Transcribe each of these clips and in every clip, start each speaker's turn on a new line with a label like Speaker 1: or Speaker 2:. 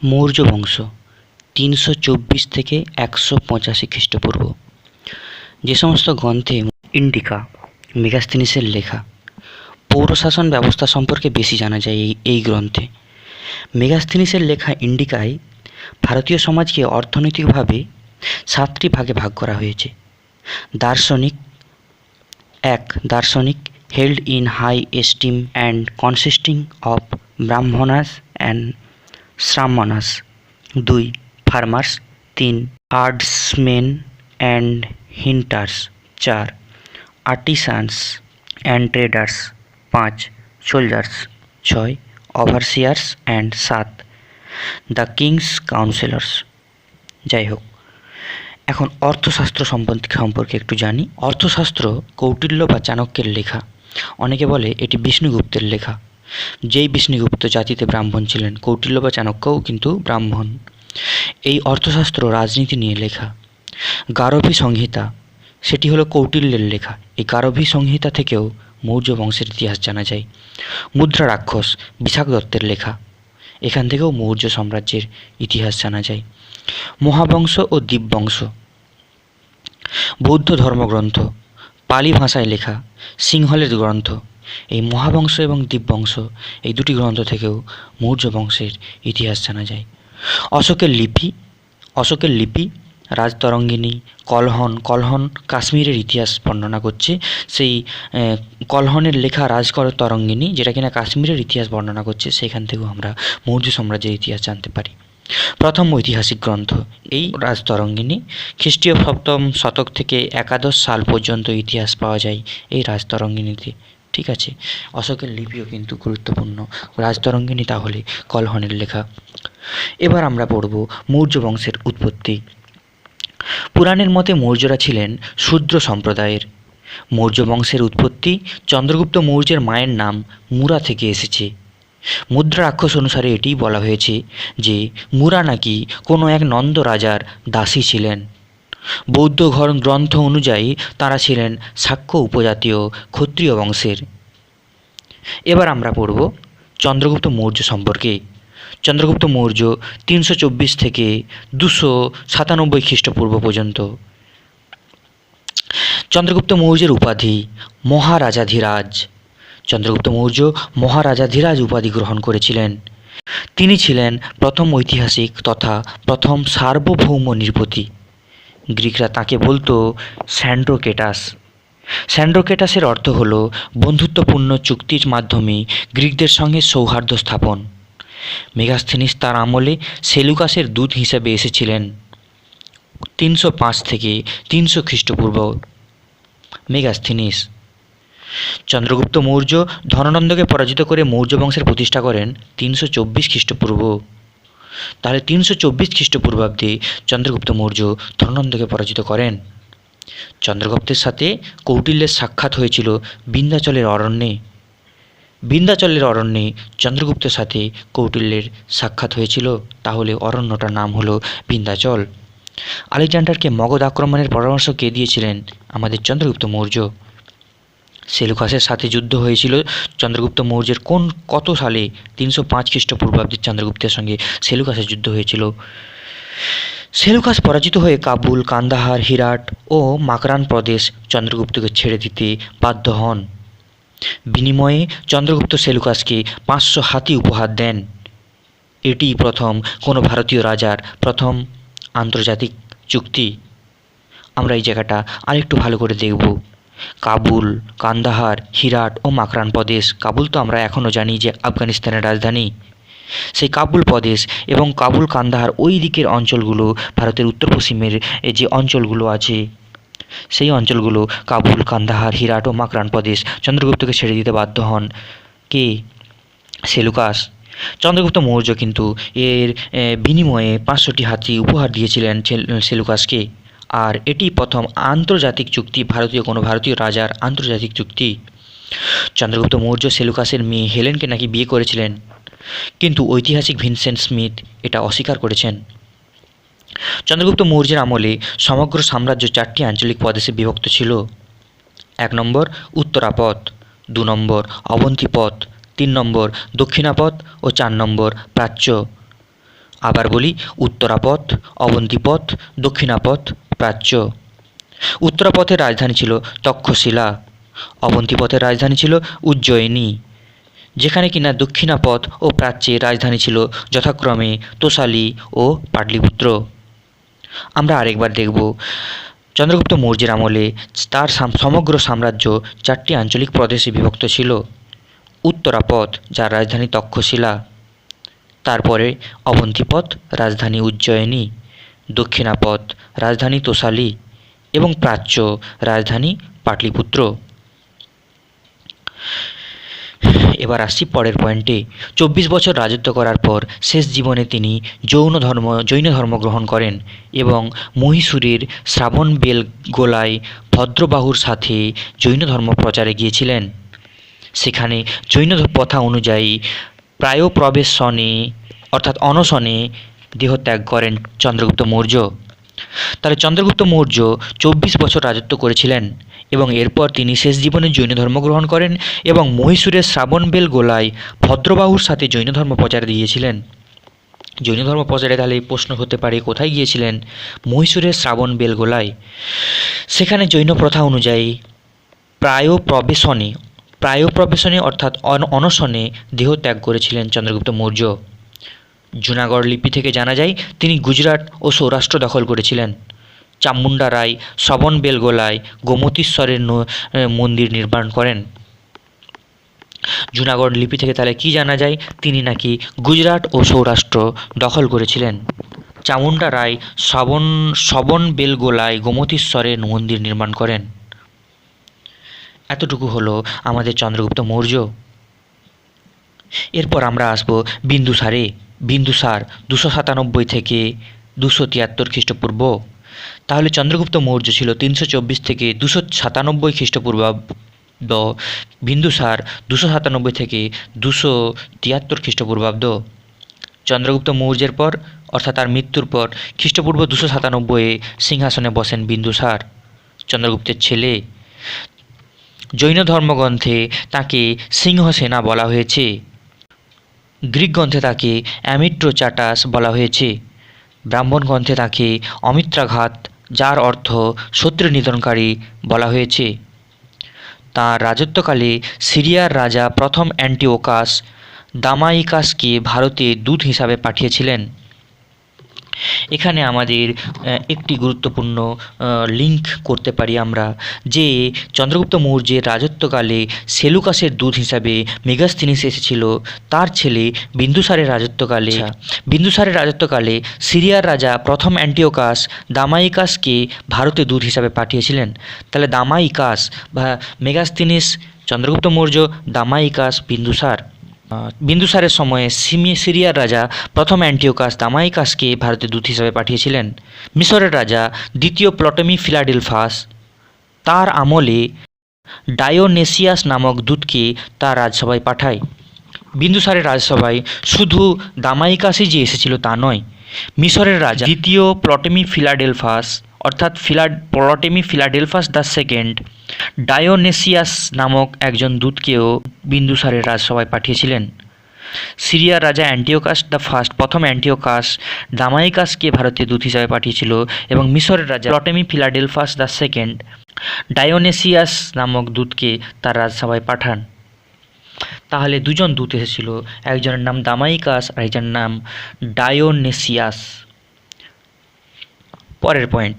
Speaker 1: মৌর্য বংশ ৩২৪ থেকে ১৮৫ খ্রিস্টপূর্ব। যে সমস্ত গ্রন্থে ইন্ডিকা মেগাস্থিনিসের লেখা পৌরশাসন ব্যবস্থা সম্পর্কে বেশি জানা যায় এই গ্রন্থে। মেগাস্থিনিসের লেখা ইন্ডিকায় ভারতীয় সমাজকে অর্থনৈতিকভাবে ৭টি ভাগে ভাগ করা হয়েছে। দার্শনিক দার্শনিক held in high esteem and consisting of Brahmanas and Sramanas. ২ farmers. ৩ herdsmen and hunters. ৪ artisans and traders. ৫ soldiers. ৬ overseers and ৭ the king's councillors. যাই হোক, এখন অর্থশাস্ত্র সম্পর্কে একটু জানি। অর্থশাস্ত্র কৌটিল্য বা চাণক্যের লেখা। অনেকে বলে এটি বিষ্ণুগুপ্তের লেখা। যেই বিষ্ণুগুপ্ত জাতিতে ব্রাহ্মণ ছিলেন, কৌটিল্য বা চাণক্যও কিন্তু ব্রাহ্মণ। এই অর্থশাস্ত্র রাজনীতি নিয়ে লেখা। গারভী সংহিতা, সেটি হলো কৌটিল্যের লেখা। এই গারভী সংহিতা থেকেও মৌর্য বংশের ইতিহাস জানা যায়। মুদ্রা রাক্ষস বিশাখ দত্তের লেখা, এখান থেকেও মৌর্য সাম্রাজ্যের ইতিহাস জানা যায়। মহাবংশ ও দীপবংশ বৌদ্ধ ধর্মগ্রন্থ, পালি ভাষায় লেখা সিংহলের গ্রন্থ। এই মহাবংশ এবং দীপবংশ এই দুটি গ্রন্থ থেকেও মৌর্য বংশের ইতিহাস জানা যায়। অশোকের লিপি রাজতরঙ্গিনী, কলহন কাশ্মীরের ইতিহাস বর্ণনা করছে। সেই কলহনের লেখা তরঙ্গিনী, যেটা কিনা কাশ্মীরের ইতিহাস বর্ণনা করছে, সেখান থেকেও আমরা মৌর্য সাম্রাজ্যের ইতিহাস জানতে পারি। প্রথম ঐতিহাসিক গ্রন্থ এই রাজতরঙ্গিনী। খ্রিস্টীয় ৭ম শতক থেকে একাদশ সাল পর্যন্ত ইতিহাস পাওয়া যায় এই রাজতরঙ্গিনীতে। ঠিক আছে, অশোকের লিপিও কিন্তু গুরুত্বপূর্ণ। রাজতরঙ্গিনী তাহলে কলহনের লেখা। এবার আমরা পড়ব মৌর্য বংশের উৎপত্তি। পুরাণের মতে মৌর্যরা ছিলেন শূদ্র সম্প্রদায়ের। মৌর্য বংশের উৎপত্তি চন্দ্রগুপ্ত মৌর্যের মায়ের নাম মুরা থেকে এসেছে। মুদ্রা রাক্ষস অনুসারে এটিই বলা হয়েছে যে মুরা নাকি কোনো এক নন্দ রাজার দাসী ছিলেন। বৌদ্ধ গ্রন্থ অনুযায়ী তারা ছিলেন শাক্য উপজাতীয় ক্ষত্রিয় বংশের। এবার আমরা পড়ব চন্দ্রগুপ্ত মৌর্য সম্পর্কে। চন্দ্রগুপ্ত মৌর্য ৩২৪ থেকে ২৯৭ খ্রিস্টপূর্ব পর্যন্ত। চন্দ্রগুপ্ত মৌর্যের উপাধি মহারাজাধিরাজ। চন্দ্রগুপ্ত মৌর্য মহারাজাধিরাজ উপাধি গ্রহণ করেছিলেন। তিনি ছিলেন প্রথম ঐতিহাসিক তথা প্রথম সার্বভৌম নৃপতি। গ্রিকরা তাকে বলতো স্যান্ড্রোকেটাস। স্যান্ড্রোকেটাসের অর্থ হল বন্ধুত্বপূর্ণ চুক্তির মাধ্যমে গ্রিকদের সঙ্গে সৌহার্দ্য স্থাপন। মেগাস্থিনিস তার আমলে সেলুকাসের দূত হিসেবে এসেছিলেন ৩০৫ থেকে ৩০০ খ্রিস্টপূর্ব। মেগাস্থিনিস চন্দ্রগুপ্ত মৌর্য ধননন্দকে পরাজিত করে মৌর্য বংশের প্রতিষ্ঠা করেন ৩২৪ খ্রিস্টপূর্ব। তাহলে ৩২৪ খ্রিস্টপূর্বাব্দে চন্দ্রগুপ্ত মৌর্য ধননন্দকে পরাজিত করেন। চন্দ্রগুপ্তের সাথে কৌটিল্যের সাক্ষাৎ হয়েছিল বিন্ধ্যাচলের অরণ্যে। বিন্ধ্যাচলের অরণ্যে চন্দ্রগুপ্তের সাথে কৌটিল্যের সাক্ষাৎ হয়েছিল, তাহলে অরণ্যটার নাম হলো বিন্ধ্যাচল। আলেকজান্ডারকে মগধ আক্রমণের পরামর্শ কে দিয়েছিলেন? আমাদের চন্দ্রগুপ্ত মৌর্য। সেলুকাসের সাথে যুদ্ধ হয়েছিল চন্দ্রগুপ্ত মৌর্যের কত সালে? ৩০৫ খ্রিস্টপূর্বাব্দে চন্দ্রগুপ্তের সঙ্গে সেলুকাসের যুদ্ধ হয়েছিল। সেলুকাস পরাজিত হয়ে কাবুল, কান্দাহার, হিরাট ও মাকরান প্রদেশ চন্দ্রগুপ্তকে ছেড়ে দিতে বাধ্য হন। বিনিময়ে চন্দ্রগুপ্ত সেলুকাসকে ৫০০ হাতি উপহার দেন। এটিই প্রথম কোনো ভারতীয় রাজার প্রথম আন্তর্জাতিক চুক্তি। আমরা এই জায়গাটা আরেকটু ভালো করে দেখব। কাবুল, কান্দাহার, হিরাট ও মাকরান প্রদেশ। কাবুল তো আমরা এখনও জানি যে আফগানিস্তানের রাজধানী। সেই কাবুল প্রদেশ এবং কাবুল, কান্দাহার ওই দিকের অঞ্চলগুলো, ভারতের উত্তর পশ্চিমের যে অঞ্চলগুলো আছে, সেই অঞ্চলগুলো কাবুল, কান্দাহার, হিরাট ও মাকরান প্রদেশ চন্দ্রগুপ্তকে ছেড়ে দিতে বাধ্য হন কে? সেলুকাস। চন্দ্রগুপ্ত মৌর্য কিন্তু এর বিনিময়ে ৫০০টি হাতি উপহার দিয়েছিলেন সেলুকাসকে। আর এটি প্রথম আন্তর্জাতিক চুক্তি, কোনো ভারতীয় রাজার আন্তর্জাতিক চুক্তি। চন্দ্রগুপ্ত মৌর্য সেলুকাসের মেয়ে হেলেনকে নাকি বিয়ে করেছিলেন, কিন্তু ঐতিহাসিক ভিনসেন্ট স্মিথ এটা অস্বীকার করেছেন। চন্দ্রগুপ্ত মৌর্যের আমলে সমগ্র সাম্রাজ্য 4টি আঞ্চলিক প্রদেশে বিভক্ত ছিল। ১ নম্বর উত্তরাপথ, ২ নম্বর অবন্তিপথ, ৩ নম্বর দক্ষিণাপথ ও ৪ নম্বর প্রাচ্য। আবার বলি, উত্তরাপথ, অবন্তিপথ, দক্ষিণাপথ, প্রাচ্য। উত্তরাপথের রাজধানী ছিল তক্ষশিলা, অবন্তিপথের রাজধানী ছিল উজ্জয়িনী, যেখানে কিনা দক্ষিণাপথ ও প্রাচ্যের রাজধানী ছিল যথাক্রমে তোষালি ও পাটলিপুত্র। আমরা আরেকবার দেখব, চন্দ্রগুপ্ত মৌর্যের আমলে তার সমগ্র সাম্রাজ্য 4টি আঞ্চলিক প্রদেশে বিভক্ত ছিল। উত্তরাপথ, যার রাজধানী তক্ষশিলা, তারপরে অবন্তিপথ, রাজধানী উজ্জয়িনী, দক্ষিণাপথ, রাজধানী তোষালি এবং প্রাচ্য, রাজধানী পাটলিপুত্র। এবার আসছি পরের পয়েন্টে। 24 বছর রাজত্ব করার পর শেষ জীবনে তিনি জৈন ধর্ম গ্রহণ করেন এবং মহীশূরের শ্রাবণবেলগোলায় ভদ্রবাহুর সাথে জৈন ধর্ম প্রচারে গিয়েছিলেন। সেখানে জৈন প্রথা অনুযায়ী প্রায়োপ্রবেশনে অর্থাৎ অনশনে দেহত্যাগ করেন চন্দ্রগুপ্ত মৌর্য। তাহলে চন্দ্রগুপ্ত মৌর্য 24 বছর রাজত্ব করেছিলেন এবং এরপর তিনি শেষ জীবনে জৈন ধর্ম গ্রহণ করেন এবং মহীশূরের শ্রাবণবেলগোলায় ভদ্রবাহুর সাথে জৈন ধর্ম প্রচারে দিয়েছিলেন। জৈন ধর্ম প্রচারে তাহলে প্রশ্ন হতে পারে, কোথায় গিয়েছিলেন? মহীশূরের শ্রাবণবেলগোলায়। সেখানে জৈন প্রথা অনুযায়ী প্রায়োপ্রবেশনে অর্থাৎ অনশনে দেহত্যাগ করেছিলেন চন্দ্রগুপ্ত মৌর্য। জুনাগড় লিপি থেকে জানা যায় তিনি গুজরাট ও সৌরাষ্ট্র দখল করেছিলেন। চামুন্ডা রায় শ্রবণবেলগোলায় গোমতীশ্বরের মন্দির নির্মাণ করেন। জুনাগড় লিপি থেকে তাহলে কি জানা যায়? তিনি নাকি গুজরাট ও সৌরাষ্ট্র দখল করেছিলেন। চামুন্ডা রায় শ্রবণবেলগোলায় গোমতীশ্বরের মন্দির নির্মাণ করেন। এতটুকু হলো আমাদের চন্দ্রগুপ্ত মৌর্য। এরপর আমরা আসব বিন্দুসারে। বিন্দুসার 297 থেকে 273 খ্রিস্টপূর্ব। তাহলে চন্দ্রগুপ্ত মৌর্য ছিল 324 থেকে 297 খ্রিস্টপূর্বাব্দ, বিন্দুসার 297 থেকে 273 খ্রিস্টপূর্বাব্দ। চন্দ্রগুপ্ত মৌর্যের পর অর্থাৎ তার মৃত্যুর পর খ্রিস্টপূর্ব 297 সিংহাসনে বসেন বিন্দুসার, চন্দ্রগুপ্তের ছেলে। জৈন ধর্মগ্রন্থে তাকে সিংহসেনা বলা হয়েছে, গ্রিক গ্রন্থে তাকে অ্যামিট্রোচাটাস বলা হয়েছে, ব্রাহ্মণ গ্রন্থে তাকে অমিত্রাঘাত, যার অর্থ শত্রু নিধনকারী বলা হয়েছে। তাঁর রাজত্বকালে সিরিয়ার রাজা প্রথম অ্যান্টিওকাস দামাইকাসকে ভারতে দূত হিসাবে পাঠিয়েছিলেন। এখানে আমাদের একটি গুরুত্বপূর্ণ লিঙ্ক করতে পারি আমরা যে চন্দ্রগুপ্ত মৌর্যের রাজত্বকালে সেলুকাসের দূত হিসাবে মেগাস্থিনিস এসেছিল। তার ছেলে বিন্দুসারের রাজত্বকালে সিরিয়ার রাজা প্রথম অ্যান্টিওকাস দামাইকাসকে ভারতে দূত হিসাবে পাঠিয়েছিলেন। তাহলে দামাইকাস বা মেগাস্থিনিস চন্দ্রগুপ্ত মৌর্য, দামাইকাস বিন্দুসারের সময়ে সিরিয়ার রাজা প্রথম অ্যান্টিওকাস দামাইকাসকে ভারতে দূত হিসাবে পাঠিয়েছিলেন। মিশরের রাজা দ্বিতীয় প্টলেমি ফিলাডেলফাস তার আমলে ডায়োনেসিয়াস নামক দূতকে তার রাজসভায় পাঠায়। বিন্দুসারের রাজসভায় শুধু দামাইকাসই যে এসেছিল তা নয়, মিশরের রাজা দ্বিতীয় প্টলেমি ফিলাডেলফাস অর্থাৎ প্টলেমি ফিলাডেলফাস II ডায়োনেসিয়াস নামক একজন দূতকেও বিন্দুসারের রাজসভায় পাঠিয়েছিলেন। সিরিয়ার রাজা অ্যান্টিওকাস প্রথম অ্যান্টিওকাস দামাইকাসকে ভারতে দূত হিসাবে পাঠিয়েছিল এবং মিশরের রাজা প্টলেমি ফিলাডেলফাস II ডায়োনেসিয়াস নামক দূতকে তার রাজসভায় পাঠান। তাহলে দুজন দূত এসেছিল, একজনের নাম দামাইকাস আর একজনের নাম ডায়োনেসিয়াস। পরের পয়েন্ট,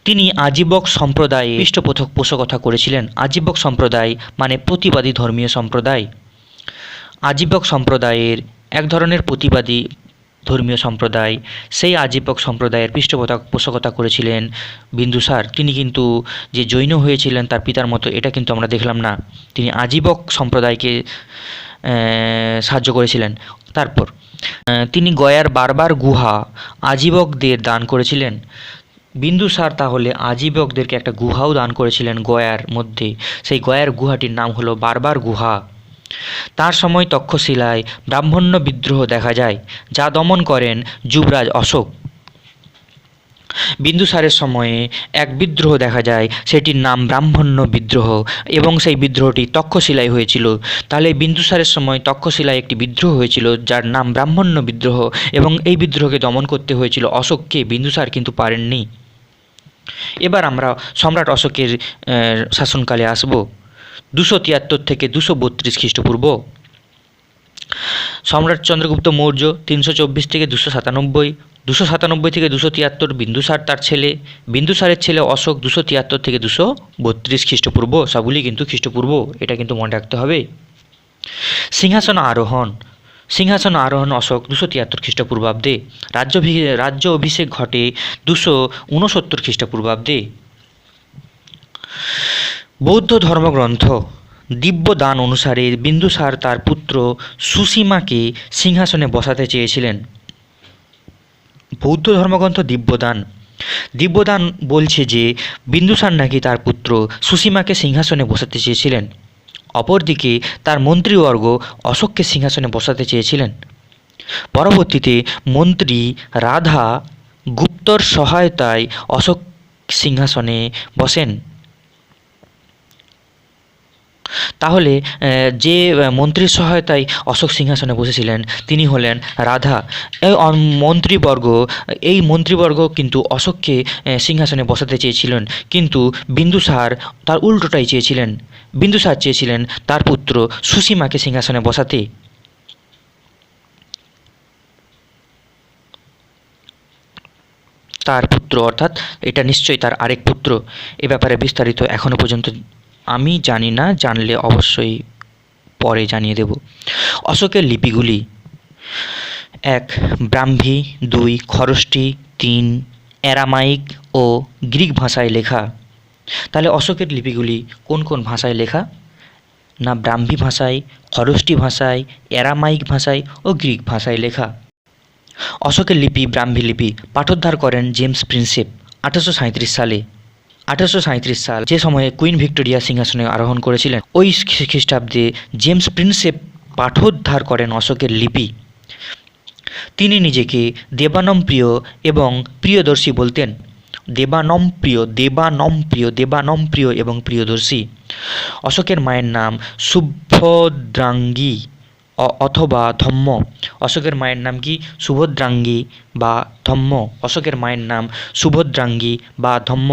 Speaker 1: তিনি আজীবক সম্প্রদায়ে পৃষ্ঠপোষকতা করেছিলেন। আজীবক সম্প্রদায় মানে প্রতিবাদী ধর্মীয় সম্প্রদায়। আজীবক সম্প্রদায়ের এক ধরনের প্রতিবাদী ধর্মীয় সম্প্রদায়, সেই আজীবক সম্প্রদায়ের পৃষ্ঠপোষকতা করেছিলেন বিন্দুসার। তিনি কিন্তু যে জৈন হয়েছিলেন তার পিতার মতো এটা কিন্তু আমরা দেখলাম না, তিনি আজীবক সম্প্রদায়কে সাহায্য করেছিলেন। তারপর তিনি গয়ার বারবার গুহা আজীবকদের দান করেছিলেন। বিন্দুসার তাহলে আজীবকদেরকে একটা গুহাও দান করেছিলেন গয়ার মধ্যে, সেই গয়ার গুহাটির নাম হলো বারবার গুহা। তার সময় তক্ষশিলায় ব্রাহ্মণ্য বিদ্রোহ দেখা যায়, যা দমন করেন যুবরাজ অশোক। বিন্দুসারের সময়ে এক বিদ্রোহ দেখা যায়, সেটির নাম ব্রাহ্মণ্য বিদ্রোহ, এবং সেই বিদ্রোহটি তক্ষশিলায় হয়েছিল। তাহলে বিন্দুসারের সময় তক্ষশিলায় একটি বিদ্রোহ হয়েছিল যার নাম ব্রাহ্মণ্য বিদ্রোহ, এবং এই বিদ্রোহকে দমন করতে হয়েছিল অশোককে, বিন্দুসার কিন্তু পারেননি। এবার আমরা সম্রাট অশোকের শাসনকালে আসব 273 থেকে 232 খ্রিস্টপূর্ব। সম্রাট চন্দ্রগুপ্ত মৌর্য 324 থেকে 297, 297 থেকে 273 বিন্দুসার তার ছেলে, বিন্দুসারের ছেলে অশোক 273 থেকে 232 খ্রিস্টপূর্ব, সবগুলি কিন্তু খ্রিস্টপূর্ব, এটা কিন্তু মনে রাখতে হবে। সিংহাসন আরোহণ অশোক 273 খ্রিস্টপূর্বাব্দে। রাজ্য অভিষেক ঘটে 269 খ্রিস্টপূর্বাব্দে। বৌদ্ধ ধর্মগ্রন্থ দিব্যদান অনুসারে বিন্দুসার তার পুত্র সুসীমাকে সিংহাসনে বসাতে চেয়েছিলেন। বৌদ্ধ ধর্মগ্রন্থ দিব্যদান বলছে যে বিন্দুসার নাকি তার পুত্র সুসীমাকে সিংহাসনে বসাতে চেয়েছিলেন। অপরদিকে তার মন্ত্রীবর্গ অশোককে সিংহাসনে বসাতে চেয়েছিলেন। পরবর্তীতে মন্ত্রী রাধা গুপ্তর সহায়তায় অশোক সিংহাসনে বসেন। তাহলে যে মন্ত্রীর সহায়তায় অশোক সিংহাসনে বসেছিলেন তিনি হলেন রাধা। এই মন্ত্রীবর্গ কিন্তু অশোককে সিংহাসনে বসাতে চেয়েছিলেন, কিন্তু বিন্দুসার তার উল্টোটাই চেয়েছিলেন। বিন্দুসার চেয়েছিলেন তার পুত্র সুসীমাকে সিংহাসনে বসাতে। তার পুত্র অর্থাৎ এটা নিশ্চয়ই তার আরেক পুত্র। এ ব্যাপারে বিস্তারিত এখনো পর্যন্ত আমি জানি না, জানলে অবশ্যই পরে জানিয়ে দেব। অশোকের লিপিগুলি: 1 ব্রাহ্মী, 2 খরষ্টি, 3 অ্যারামাইক ও গ্রিক ভাষায় লেখা। তাহলে অশোকের লিপিগুলি কোন কোন ভাষায় লেখা? না ব্রাহ্মী ভাষায়, খরষ্টি ভাষায়, অ্যারামাইক ভাষায় ও গ্রিক ভাষায় লেখা। অশোকের লিপি ব্রাহ্মী লিপি পাঠোদ্ধার করেন জেমস প্রিন্সেপ 1837 সালে। 1837 সাল যে সময়ে কুইন ভিক্টোরিয়া সিংহাসনে আরোহণ করেছিলেন, ওই খ্রিস্টাব্দে জেমস প্রিন্সেপ পাঠোদ্ধার করেন অশোকের লিপি। তিনি নিজেকে দেবানমপ্রিয় এবং প্রিয়দর্শী বলতেন। দেবানমপ্রিয় এবং প্রিয়দর্শী। অশোকের মায়ের নাম সুভদ্রাঙ্গী অথবা ধম্ম। অশোকের মায়ের নাম কি? সুভদ্রাঙ্গী বা ধম্ম। অশোকের মায়ের নাম সুভদ্রাঙ্গী বা ধম্ম।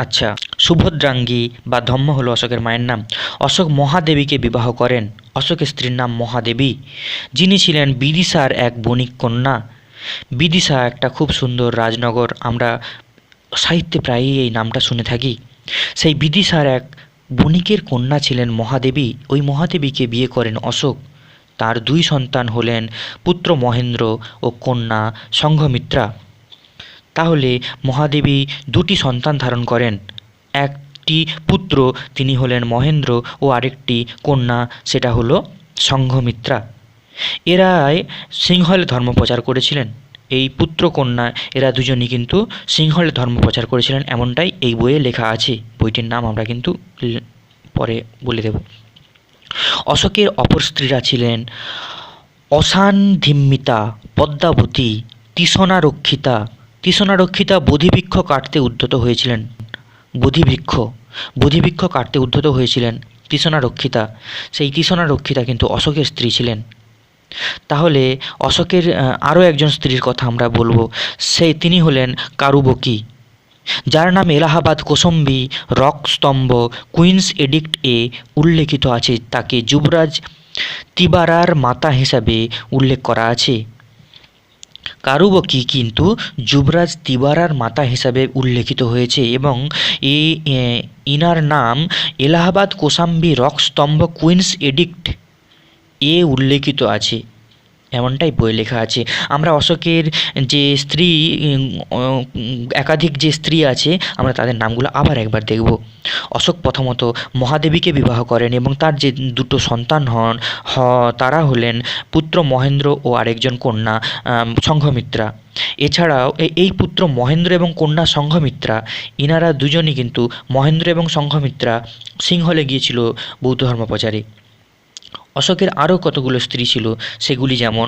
Speaker 1: আচ্ছা, সুভদ্রাঙ্গী বা ধম্ম হলো অশোকের মায়ের নাম। অশোক মহাদেবীকে বিবাহ করেন। অশোকের স্ত্রীর নাম মহাদেবী, যিনি ছিলেন বিদিশার এক বণিক কন্যা। বিদিশা একটা খুব সুন্দর রাজনগর, আমরা সাহিত্যে প্রায়ই এই নামটা শুনে থাকি। সেই বিদিশার এক বণিকের কন্যা ছিলেন মহাদেবী। ওই মহাদেবীকে বিয়ে করেন অশোক। তার 2 সন্তান হলেন পুত্র মহেন্দ্র ও কন্যা সংঘমিত্রা। তাহলে মহাদেবী 2টি সন্তান ধারণ করেন। একটি পুত্র, তিনি হলেন মহেন্দ্র, ও আরেকটি কন্যা, সেটা হলো সংঘমিত্রা। এরাই সিংহলে ধর্ম প্রচার করেছিলেন। এই পুত্র কন্যা এরা দুজনই কিন্তু সিংহলে ধর্ম প্রচার করেছিলেন, এমনটাই এই বইয়ে লেখা আছে। বইটির নাম আমরা কিন্তু পরে বলে দেব। অশোকের অপর স্ত্রীরা ছিলেন অসানধিম্মিতা, পদ্মাবতী, তৃষ্ণারক্ষিতা বোধিবৃক্ষ কাটতে উদ্যত হয়েছিলেন। বোধিবৃক্ষ কাটতে উদ্যত হয়েছিলেন তৃষ্ণারক্ষিতা। সেই তৃষ্ণারক্ষিতা কিন্তু অশোকের স্ত্রী ছিলেন। তাহলে অশোকের আরও একজন স্ত্রীর কথা আমরা বলবো, তিনি হলেন কারুবকী, যার নাম এলাহাবাদ কৌশম্বী রক স্তম্ভ কুইন্স এডিক্ট এ উল্লেখিত আছে। তাকে যুবরাজ তিবারার মাতা হিসাবে উল্লেখ করা আছে। কারুবকী কিন্তু যুবরাজ তিবারার মাতা হিসাবে উল্লেখিত হয়েছে, এবং ইনার নাম এলাহাবাদ কৌশাম্বী রক স্তম্ভ কুইন্স এডিক্ট এ উল্লেখিত আছে, এমনটাই বই লেখা আছে। আমরা অশোকের যে স্ত্রী, একাধিক যে স্ত্রী আছে, আমরা তাদের নামগুলো আবার একবার দেখব। অশোক প্রথমত মহাদেবীকে বিবাহ করেন এবং তার যে 2টো সন্তান তারা হলেন পুত্র মহেন্দ্র ও আরেকজন কন্যা সংঘমিত্রা। এছাড়াও এই পুত্র মহেন্দ্র এবং কন্যা সংঘমিত্রা, ইনারা দুজনই কিন্তু, মহেন্দ্র এবং সংঘমিত্রা, সিংহলে গিয়েছিল বৌদ্ধ ধর্ম প্রচারে। অশোকের আরও কতগুলো স্ত্রী ছিল, সেগুলি যেমন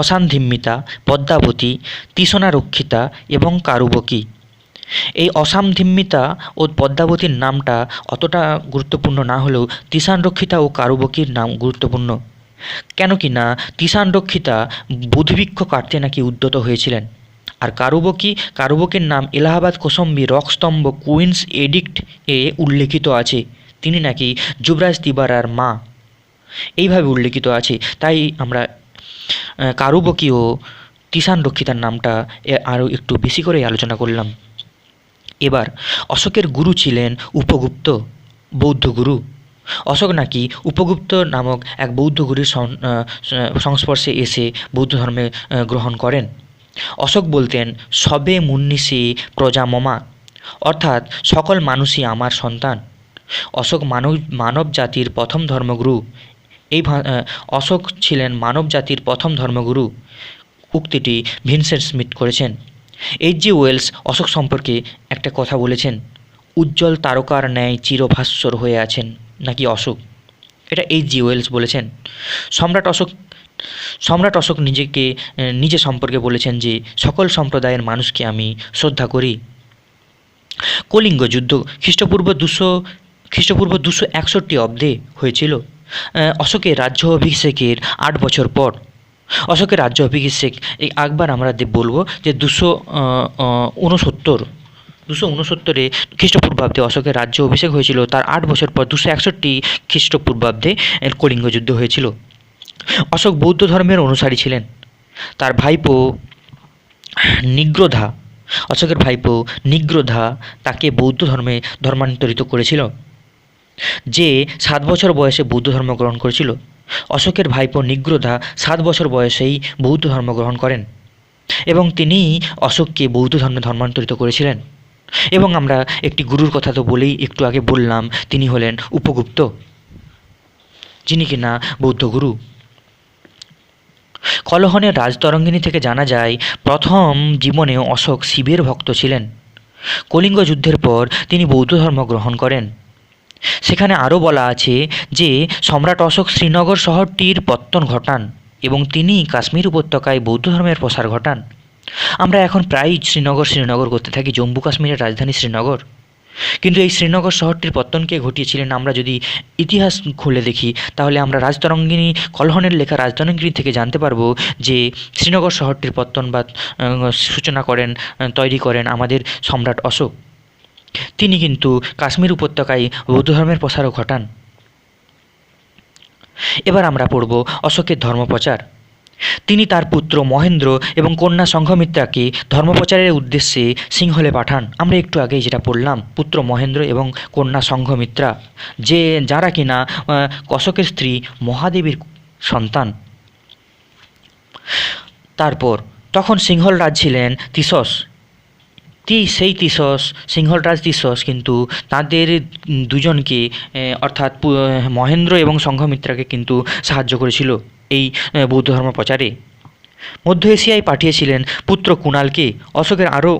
Speaker 1: অসামধিম্মিতা, পদ্মাবতী, তৃষ্ণারক্ষিতা এবং কারুবকী। এই অসামধিম্মিতা ও পদ্মাবতীর নামটা অতটা গুরুত্বপূর্ণ না হলেও তৃষানরক্ষিতা ও কারুবকীর নাম গুরুত্বপূর্ণ। কেন কি না তৃষানরক্ষিতা বুধবৃক্ষ কাটতে নাকি উদ্যত হয়েছিলেন, আর কারুবকীর নাম এলাহাবাদ কৌশম্বী রকস্তম্ভ কুইন্স এডিক্ট এ উল্লেখিত আছে। তিনি নাকি যুবরাজ তিবারার মা, এইভাবে উল্লেখিত আছে। তাই আমরা কারুবকী ও তৃষানরক্ষিতার নামটা আরও একটু বেশি করে আলোচনা করলাম। এবার অশোকের গুরু ছিলেন উপগুপ্ত, বৌদ্ধ গুরু। অশোক নাকি উপগুপ্ত নামক এক বৌদ্ধ গুরুর সংস্পর্শে এসে বৌদ্ধ ধর্মে গ্রহণ করেন। অশোক বলতেন সবে মুন্নিসি প্রজা মমা, অর্থাৎ সকল মানুষই আমার সন্তান। অশোক মানব জাতির প্রথম ধর্মগুরু। অশোক ছিলেন মানব জাতির প্রথম ধর্মগুরু উক্তিটি ভিনসেন্ট স্মিথ করেছেন। এইচ.জি. ওয়েলস অশোক সম্পর্কে একটা কথা বলেছেন, উজ্জ্বল তারকার ন্যায় চিরভাস্বর হয়ে আছেন নাকি অশোক। এটা এইচ.জি. ওয়েলস বলেছেন। সম্রাট অশোক নিজে সম্পর্কে বলেছেন যে সকল সম্প্রদায়ের মানুষকে আমি শ্রদ্ধা করি। কলিঙ্গ যুদ্ধ খ্রিস্টপূর্ব 261 অব্দে হয়েছিল অশোকের রাজ্য অভিষেকের 8 বছর পর। অশোকের রাজ্য অভিষেক একবার আমরা বলবো যে 269 খ্রিস্টপূর্বাব্দে অশোকের রাজ্য অভিষেক হয়েছিল। তার 8 বছর পর 261 খ্রিস্টপূর্বাব্দে কলিঙ্গ যুদ্ধ হয়েছিল। অশোক বৌদ্ধ ধর্মের অনুসারী ছিলেন। তার ভাইপো অশোকের ভাইপো নিগ্রোধা তাকে বৌদ্ধ ধর্মে ধর্মান্তরিত করেছিল, যে 7 বছর বয়সে বৌদ্ধ ধর্ম গ্রহণ করেছিল। অশোকের ভাইপো নিগ্রোধা 7 বছর বয়সেই বৌদ্ধ ধর্ম গ্রহণ করেন এবং তিনি অশোককে বৌদ্ধ ধর্মে ধর্মান্তরিত করেছিলেন। এবং আমরা একটি গুরুর কথা তো বলেই একটু আগে বললাম, তিনি হলেন উপগুপ্ত, যিনি কিনা বৌদ্ধ গুরু। কলহনের রাজতরঙ্গিনী থেকে জানা যায় প্রথম জীবনে অশোক শিবের ভক্ত ছিলেন। কলিঙ্গ যুদ্ধের পর তিনি বৌদ্ধ ধর্ম গ্রহণ করেন। সেখানে আরও বলা আছে যে সম্রাট অশোক শ্রীনগর শহরটির পত্তন ঘটান এবং তিনি কাশ্মীর উপত্যকায় বৌদ্ধ ধর্মের প্রসার ঘটান। আমরা এখন প্রায়ই শ্রীনগর করতে থাকি, জম্মু কাশ্মীরের রাজধানী শ্রীনগর, কিন্তু এই শ্রীনগর শহরটির পত্তনকে ঘটিয়েছিলেন। আমরা যদি ইতিহাস খুলে দেখি তাহলে আমরা রাজতরঙ্গিনী কলহনের লেখা রাজতরঙ্গিনী থেকে জানতে পারবো যে শ্রীনগর শহরটির পত্তন বা তৈরি করেন আমাদের সম্রাট অশোক। তিনি কিন্তু কাশ্মীর উপত্যকায় বৌদ্ধ ধর্মের প্রসারও ঘটান। এবার আমরা পড়ব অশোকের ধর্মপ্রচার। তিনি তার পুত্র মহেন্দ্র এবং কন্যা সংঘমিত্রাকে ধর্মপ্রচারের উদ্দেশ্যে সিংহলে পাঠান। আমরা একটু আগেই যেটা পড়লাম, পুত্র মহেন্দ্র এবং কন্যা সংঘমিত্রা, যারা কিনা অশোকের স্ত্রী মহাদেবীর সন্তান। তারপর তখন সিংহল রাজ ছিলেন তিসস। সিংহল রাজ তিসস কিন্তু তাদের দুজনকে অর্থাৎ মহেন্দ্র এবং সংঘমিত্রাকে কিন্তু সাহায্য করেছিল এই বৌদ্ধ ধর্ম প্রচারে। মধ্য এশিয়ায় পাঠিয়েছিলেন পুত্র কুণালকে। অশোকের আরও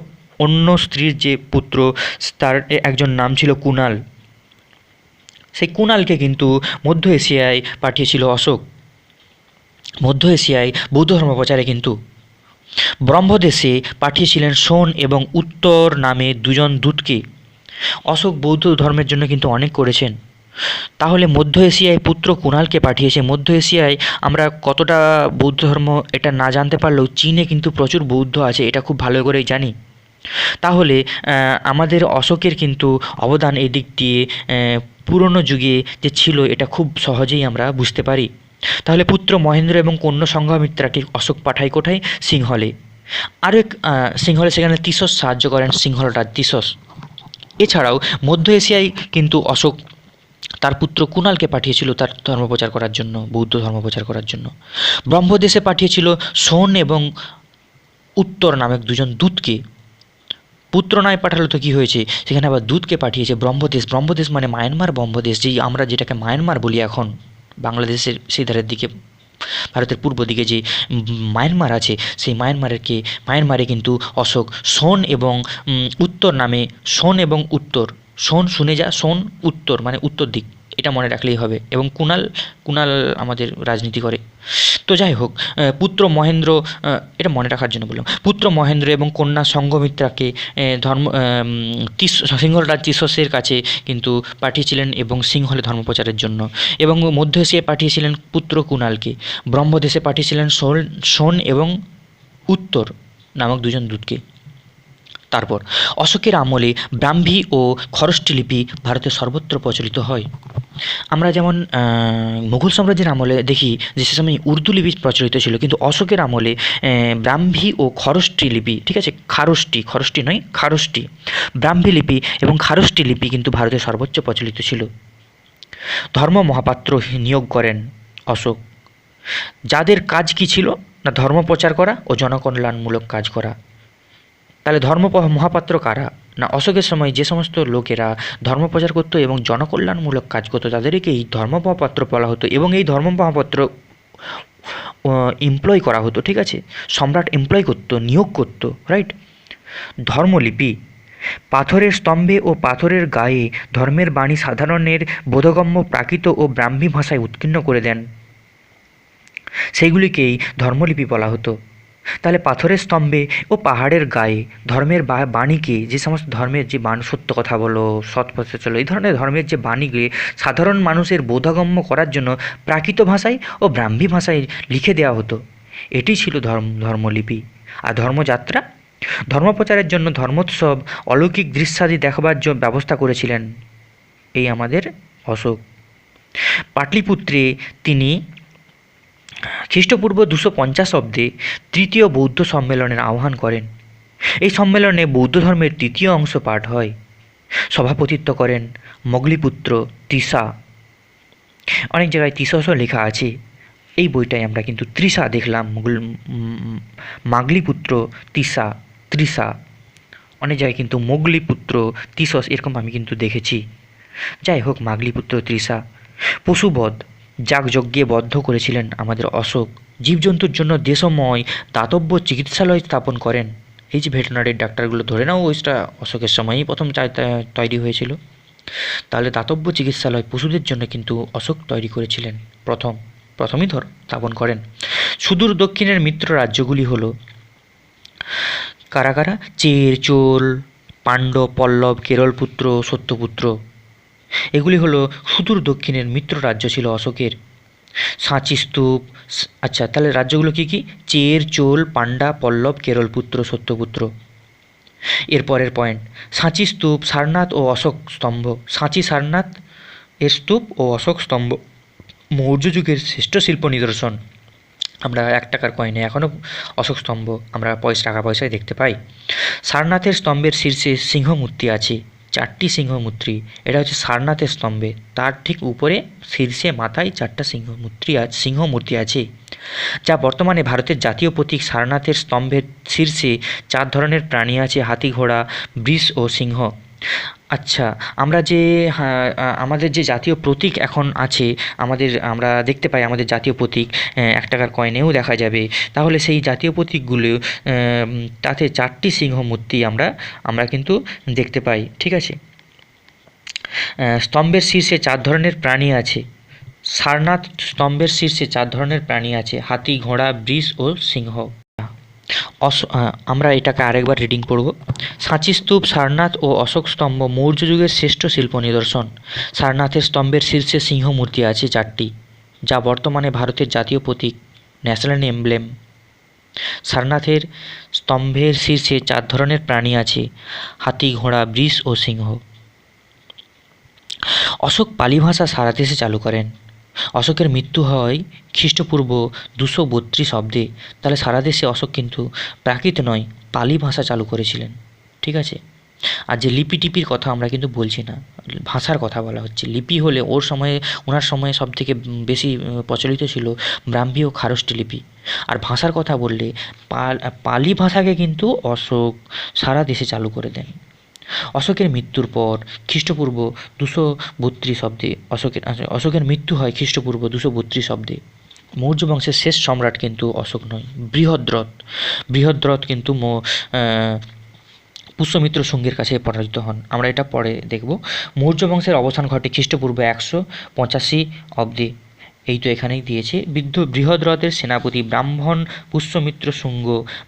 Speaker 1: অন্য স্ত্রীর যে পুত্র, তার একজন নাম ছিল কুণাল, সেই কুণালকে কিন্তু মধ্য এশিয়ায় পাঠিয়েছিল অশোক। মধ্য এশিয়ায় বৌদ্ধ ধর্ম প্রচারে কিন্তু ব্রহ্মদেশে পাঠিয়েছিলেন সোন এবং উত্তর নামে 2 জন দূতকে। অশোক বৌদ্ধ ধর্মের জন্য কিন্তু অনেক করেছেন। তাহলে মধ্য এশিয়ায় পুত্র কুণালকে পাঠিয়েছে। মধ্য এশিয়ায় আমরা কতটা বৌদ্ধ ধর্ম এটা না জানতে পারলেও চীনে কিন্তু প্রচুর বৌদ্ধ আছে, এটা খুব ভালো করেই জানি। তাহলে আমাদের অশোকের কিন্তু অবদান এদিক দিয়ে পুরনো যুগে যে ছিল এটা খুব সহজেই আমরা বুঝতে পারি। তাহলে পুত্র মহেন্দ্র এবং কন্যা সংঘমিত্রাকে অশোক পাঠায় কোথায়? সিংহলে। সিংহলে সেখানে তিসস সাহায্য করেন, সিংহল রাজ তিসস। এছাড়াও মধ্য এশিয়ায় কিন্তু অশোক তার পুত্র কুণালকে পাঠিয়েছিল তার ধর্মপ্রচার করার জন্য, বৌদ্ধ ধর্মপ্রচার করার জন্য। ব্রহ্মদেশে পাঠিয়েছিল সোন এবং উত্তর নামক 2 জন দূতকে। পুত্র নয় পাঠালো তো কী হয়েছে, সেখানে আবার দূতকে পাঠিয়েছে। ব্রহ্মদেশ মানে মায়ানমার ব্রহ্মদেশ, যেই আমরা যেটাকে মায়ানমার বলি এখন, বাংলাদেশের সেই ধারের দিকে, ভারতের পূর্ব দিকে যে মায়ানমার আছে, সেই মায়ানমারে কিন্তু অশোক সোন এবং উত্তর নামে, সোন এবং উত্তর, সোন শুনে যা, সোন উত্তর মানে উত্তর দিক, এটা মনে রাখলেই হবে। এবং কুণাল আমাদের রাজনীতি করে। তো যাই হোক, পুত্র মহেন্দ্র, এটা মনে রাখার জন্য বললাম, পুত্র মহেন্দ্র এবং কন্যা সঙ্ঘমিত্রাকে সিংহরাজ তিশসের কাছে কিন্তু পাঠিয়েছিলেন এবং সিংহলে ধর্ম প্রচারের জন্য, এবং মধ্য এশিয়ায় পাঠিয়েছিলেন পুত্র কুণালকে, ব্রহ্মদেশে পাঠিয়েছিলেন সোন এবং উত্তর নামক দুজন দূতকে। তারপর অশোকের আমলে ব্রাহ্মী ও খরষ্টি লিপি ভারতে সর্বত্র প্রচলিত হয়। আমরা যেমন মুঘল সাম্রাজ্যের আমলে দেখি যে সে সময় উর্দু লিপি প্রচলিত ছিল, কিন্তু অশোকের আমলে ব্রাহ্মী ও খরষ্টি লিপি, ঠিক আছে, খরষ্টি নয় খারষ্টি, ব্রাহ্মী লিপি এবং খারষ্টি লিপি কিন্তু ভারতে সর্বোচ্চ প্রচলিত ছিল। ধর্ম মহাপাত্র নিয়োগ করেন অশোক, যাদের কাজ কি ছিল না ধর্ম প্রচার করা ও জনকল্যাণমূলক কাজ করা। তাহলে ধর্ম মহাপাত্র কারা না অশোকের সময় যে সমস্ত লোকেরা ধর্ম প্রচার করতো এবং জনকল্যাণমূলক কাজ করতো তাদেরকেই ধর্ম মহাপাত্র বলা হতো, এবং এই ধর্ম মহাপাত্র এমপ্লয় করা হতো, ঠিক আছে, সম্রাট এমপ্লয় করতো, নিয়োগ করতো, রাইট। ধর্মলিপি, পাথরের স্তম্ভে ও পাথরের গায়ে ধর্মের বাণী সাধারণের বোধগম্য প্রাকৃত ও ব্রাহ্মী ভাষায় উৎকীর্ণ করে দেন, সেইগুলিকেই ধর্মলিপি বলা হতো। তাহলে পাথরের স্তম্ভে ও পাহাড়ের গায়ে ধর্মের বাণীকে, যে সমস্ত ধর্মের যে বাণী, সত্য কথা বলো, সৎ পথে চলো, এই ধরনের ধর্মের যে বাণীকে সাধারণ মানুষের বোধগম্য করার জন্য প্রাকৃত ভাষায় ও ব্রাহ্মী ভাষায় লিখে দেওয়া হতো। এটি ছিল ধর্মলিপি। আর ধর্মযাত্রা, ধর্মপ্রচারের জন্য ধর্মোৎসব, অলৌকিক দৃশ্যাদি দেখবার ব্যবস্থা করেছিলেন এই আমাদের অশোক। পাটলিপুত্রে তিনি খ্রিস্টপূর্ব 250 অব্দে তৃতীয় বৌদ্ধ সম্মেলনের আহ্বান করেন। এই সম্মেলনে বৌদ্ধ ধর্মের তৃতীয় অংশ পাঠ হয়। সভাপতিত্ব করেন মগলিপুত্র তৃষা। অনেক জায়গায় তিসসও লেখা আছে, এই বইটায় আমরা কিন্তু তৃষা দেখলাম, মাগলিপুত্র তৃষা, অনেক জায়গায় কিন্তু মগলিপুত্র তিসস এরকম আমি কিন্তু দেখেছি। যাই হোক, মাগলিপুত্র তৃষা। পশুবধ, যাগযজ্ঞে বদ্ধ করেছিলেন আমাদের অশোক। জীবজন্তুর জন্য দেশময় দাতব্য চিকিৎসালয় স্থাপন করেন। এই যে ভেটেরিনারির ডাক্তারগুলো ধরে নাও, ওইটা অশোকের সময়ই প্রথম তৈরি হয়েছিল। তাহলে দাতব্য চিকিৎসালয় পশুদের জন্য কিন্তু অশোক তৈরি করেছিলেন, প্রথমই স্থাপন করেন। সুদূর দক্ষিণের মিত্র রাজ্যগুলি হলো কারা কারা? চের, চোল, পাণ্ডব, পল্লব, কেরলপুত্র, সত্যপুত্র, এগুলি হলো সুদূর দক্ষিণের মিত্র রাজ্য ছিল অশোকের। সাঁচি স্তূপ, আচ্ছা তাহলে রাজ্যগুলো কী কী? চের, চোল, পাণ্ডা, পল্লব, কেরলপুত্র, সত্যপুত্র। এরপরের পয়েন্ট, সাঁচি স্তূপ, সারনাথ ও অশোক স্তম্ভ। সাঁচি, সারনাথ এর স্তূপ ও অশোক স্তম্ভ মৌর্য যুগের শ্রেষ্ঠ শিল্প নিদর্শন। আমরা 1 টাকার কয়েনে এখনও অশোক স্তম্ভ আমরা টাকা পয়সায় দেখতে পাই। সারনাথের স্তম্ভের শীর্ষে সিংহমূর্তি আছে, 4টি সিংহমূর্তি। এটা হচ্ছে সারনাথের স্তম্ভে, তার ঠিক উপরে শীর্ষে মাথায় 4টা সিংহমূর্তি আছে, যা বর্তমানে ভারতের জাতীয় প্রতীক। সারনাথের স্তম্ভের শীর্ষে 4 ধরনের প্রাণী আছে, হাতি, ঘোড়া, বৃষ ও সিংহ। আচ্ছা, আমাদের যে জাতীয় প্রতীক এখন আছে, আমরা দেখতে পাই আমাদের জাতীয় প্রতীক 1 টাকার কয়েনেও দেখা যাবে। তাহলে সেই জাতীয় প্রতীকগুলো তাতে 4টি সিংহমূর্তি আমরা কিন্তু দেখতে পাই, ঠিক আছে। স্তম্ভের শীর্ষে 4 ধরনের প্রাণী আছে। সারনাথ স্তম্ভের শীর্ষে 4 ধরনের প্রাণী আছে, হাতি, ঘোড়া, বৃষ ও সিংহ। আমরা এটাকে আরেকবার রিডিং পড়ব। সাঁচি স্তূপ, সারনাথ ও অশোক স্তম্ভ মৌর্য যুগের শ্রেষ্ঠ শিল্প নিদর্শন। সারনাথের স্তম্ভের শীর্ষে সিংহমূর্তি আছে 4টি, যা বর্তমানে ভারতের জাতীয় প্রতীক, ন্যাশনাল এমব্লেম। সারনাথের স্তম্ভের শীর্ষে 4 ধরনের প্রাণী আছে, হাতি, ঘোড়া, বৃষ ও সিংহ। অশোক পালি ভাষা সারা দেশে চালু করেন। অশোকের মৃত্যু হয় খ্রিস্টপূর্ব 232 অব্দে। তাহলে সারা দেশে অশোক কিন্তু প্রাকৃত নয়, পালি ভাষা চালু করেছিলেন, ঠিক আছে। আর যে লিপি টিপির কথা আমরা কিন্তু বলছি না, ভাষার কথা বলা হচ্ছে। লিপি হলে ওনার সময়ে সবথেকে বেশি প্রচলিত ছিল ব্রাহ্মী ও খারষ্টি লিপি। আর ভাষার কথা বললে পালি ভাষাকে কিন্তু অশোক সারা দেশে চালু করে দেন। অশোকের মৃত্যুর পর খ্রিস্টপূর্ব 232 অব্দে অশোকের মৃত্যু হয় খ্রিস্টপূর্ব 232 অব্দে। মৌর্য বংশের শেষ সম্রাট কিন্তু অশোক নয়, বৃহদ্রথ কিন্তু পুষ্যমিত্র শুঙ্গের কাছে পরাজিত হন। আমরা এটা পরে দেখব। মৌর্য বংশের অবসান ঘটে খ্রিস্টপূর্ব 185 অব্দে। এই তো এখানেই দিয়েছে, বৃহদ্রথের সেনাপতি ব্রাহ্মণ পুষ্যমিত্র শুঙ্গ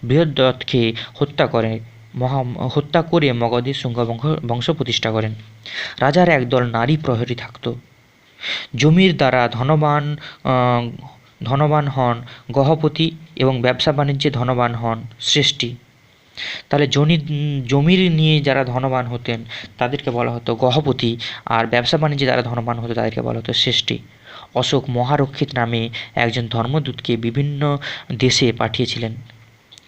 Speaker 1: বৃহদ্রথকে হত্যা করে মগধের শুঙ্গ বংশ প্রতিষ্ঠা করেন। রাজার একদল নারী প্রহরী থাকত। জমির দ্বারা ধনবান হন গহপতি এবং ব্যবসা বাণিজ্যে ধনবান হন শ্রেষ্ঠী। তাহলে জমির নিয়ে যারা ধনবান হতেন তাদেরকে বলা হতো গহপতি, আর ব্যবসা বাণিজ্যে যারা ধনবান হতো তাদেরকে বলা হতো শ্রেষ্ঠী। অশোক মহারক্ষিত নামে একজন ধর্মদূতকে বিভিন্ন দেশে পাঠিয়েছিলেন।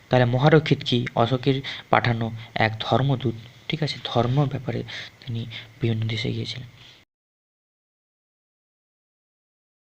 Speaker 1: তাহলে মহারক্ষিত কি? অশোকের পাঠানো এক ধর্মদূত। ঠিক আছে, ধর্ম ব্যাপারে তিনি বিভিন্ন দেশে গিয়েছিলেন।